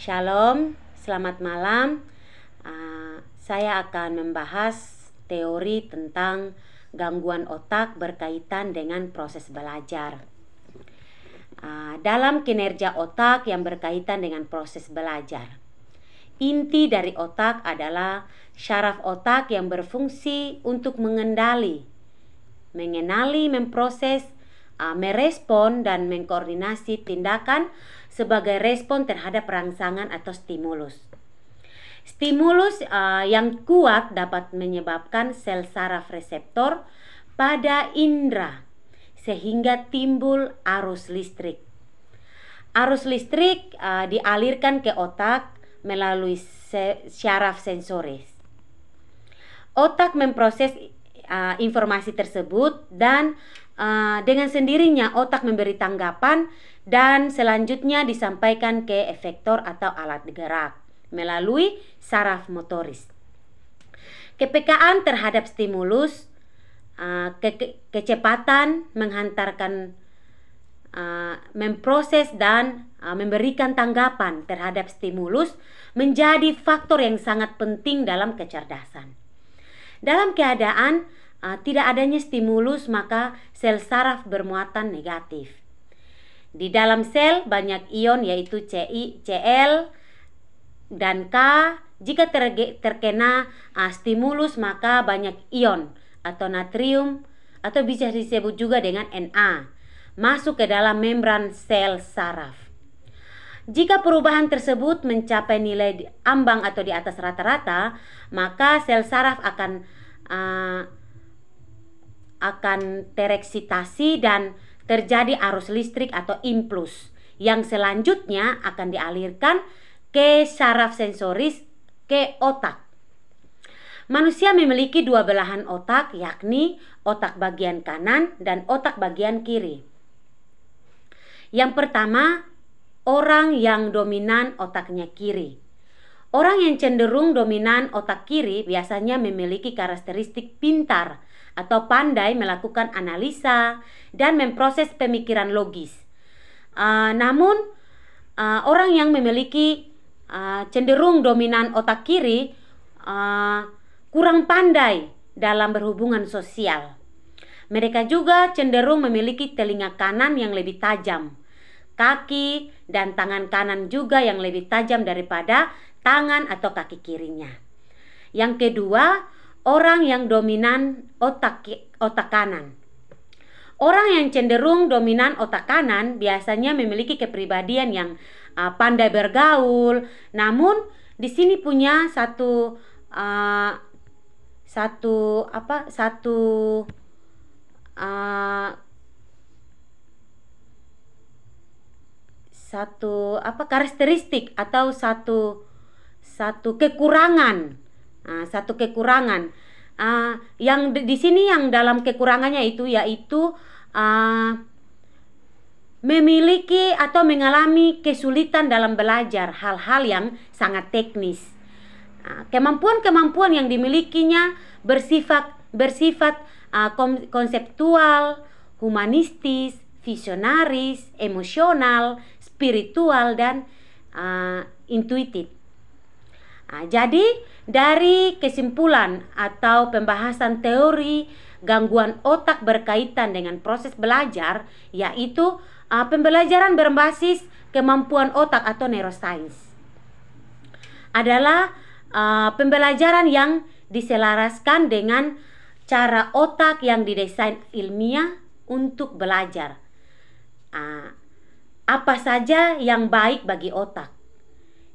Shalom, selamat malam. Saya akan membahas teori tentang gangguan otak berkaitan dengan proses belajar. Dalam kinerja otak yang berkaitan dengan proses belajar, inti dari otak adalah syaraf otak yang berfungsi untuk mengenali, memproses, merespon dan mengkoordinasi tindakan sebagai respon terhadap rangsangan atau stimulus. Stimulus yang kuat dapat menyebabkan sel saraf reseptor pada indera sehingga timbul arus listrik. Arus listrik dialirkan ke otak melalui syaraf sensoris. Otak memproses informasi tersebut dan dengan sendirinya otak memberi tanggapan dan selanjutnya disampaikan ke efektor atau alat gerak melalui saraf motoris. Kepekaan terhadap stimulus, kecepatan menghantarkan, memproses dan memberikan tanggapan terhadap stimulus menjadi faktor yang sangat penting dalam kecerdasan. Dalam keadaan tidak adanya stimulus, maka sel saraf bermuatan negatif. Di dalam sel banyak ion yaitu Cl dan K. Jika terkena stimulus, maka banyak ion atau natrium atau bisa disebut juga dengan Na masuk ke dalam membran sel saraf. Jika perubahan tersebut mencapai nilai ambang atau di atas rata-rata, maka sel saraf akan tereksitasi dan terjadi arus listrik atau impuls yang selanjutnya akan dialirkan ke saraf sensoris ke otak. Manusia memiliki dua belahan otak, yakni otak bagian kanan dan otak bagian kiri. Yang pertama, orang yang dominan otaknya kiri. Orang yang cenderung dominan otak kiri biasanya memiliki karakteristik pintar atau pandai melakukan analisa dan memproses pemikiran logis. Namun orang yang memiliki cenderung dominan otak kiri kurang pandai dalam berhubungan sosial. Mereka juga cenderung memiliki telinga kanan yang lebih tajam, kaki dan tangan kanan juga yang lebih tajam daripada tangan atau kaki kirinya. Yang kedua, orang yang dominan otak kanan. Orang yang cenderung dominan otak kanan biasanya memiliki kepribadian yang pandai bergaul, namun di sini punya satu karakteristik atau satu kekurangan. Yang di sini yang dalam kekurangannya itu yaitu memiliki atau mengalami kesulitan dalam belajar hal-hal yang sangat teknis. Kemampuan-kemampuan yang dimilikinya bersifat konseptual, humanistis, visionaris, emosional, spiritual dan intuitif. Jadi dari kesimpulan atau pembahasan teori gangguan otak berkaitan dengan proses belajar, yaitu pembelajaran berbasis kemampuan otak atau neuroscience adalah pembelajaran yang diselaraskan dengan cara otak yang didesain ilmiah untuk belajar. Apa saja yang baik bagi otak.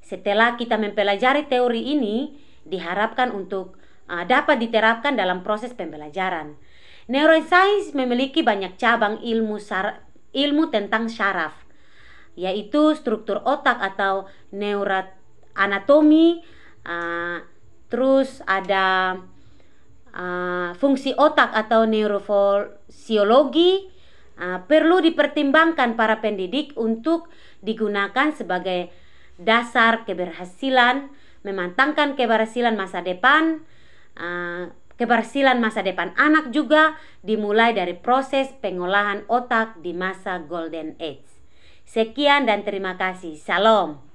Setelah kita mempelajari teori ini, diharapkan untuk dapat diterapkan dalam proses pembelajaran. Neuroscience memiliki banyak cabang ilmu tentang syaraf, yaitu struktur otak atau neuroanatomi, terus ada fungsi otak atau neurofisiologi. Perlu dipertimbangkan para pendidik untuk digunakan sebagai dasar keberhasilan, memantapkan keberhasilan masa depan. Keberhasilan masa depan anak juga dimulai dari proses pengolahan otak di masa Golden Age. Sekian dan terima kasih. Salam.